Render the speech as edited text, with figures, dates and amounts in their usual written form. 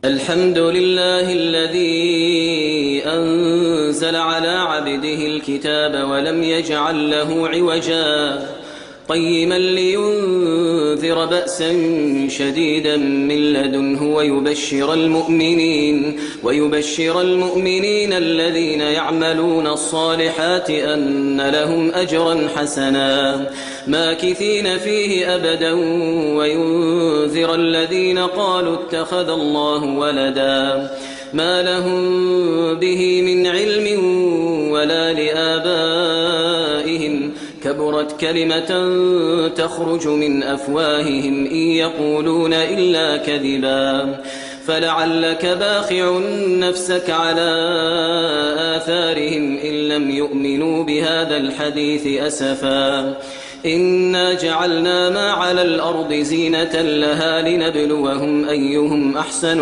الحمد لله الذي أنزل على عبده الكتاب ولم يجعل له عوجا قيما لينذر بأسا شديدا من لدنه ويبشر المؤمنين الذين يعملون الصالحات أن لهم أجرا حسنا ماكثين فيه أبدا وينذر الذين قالوا اتخذ الله ولدا ما لهم به من علم ولا لآبائهم كبرت كلمة تخرج من أفواههم إن يقولون إلا كذبا فلعلك باخع نفسك على آثارهم إن لم يؤمنوا بهذا الحديث أسفا إنا جعلنا ما على الأرض زينة لها لنبلوهم أيهم أحسن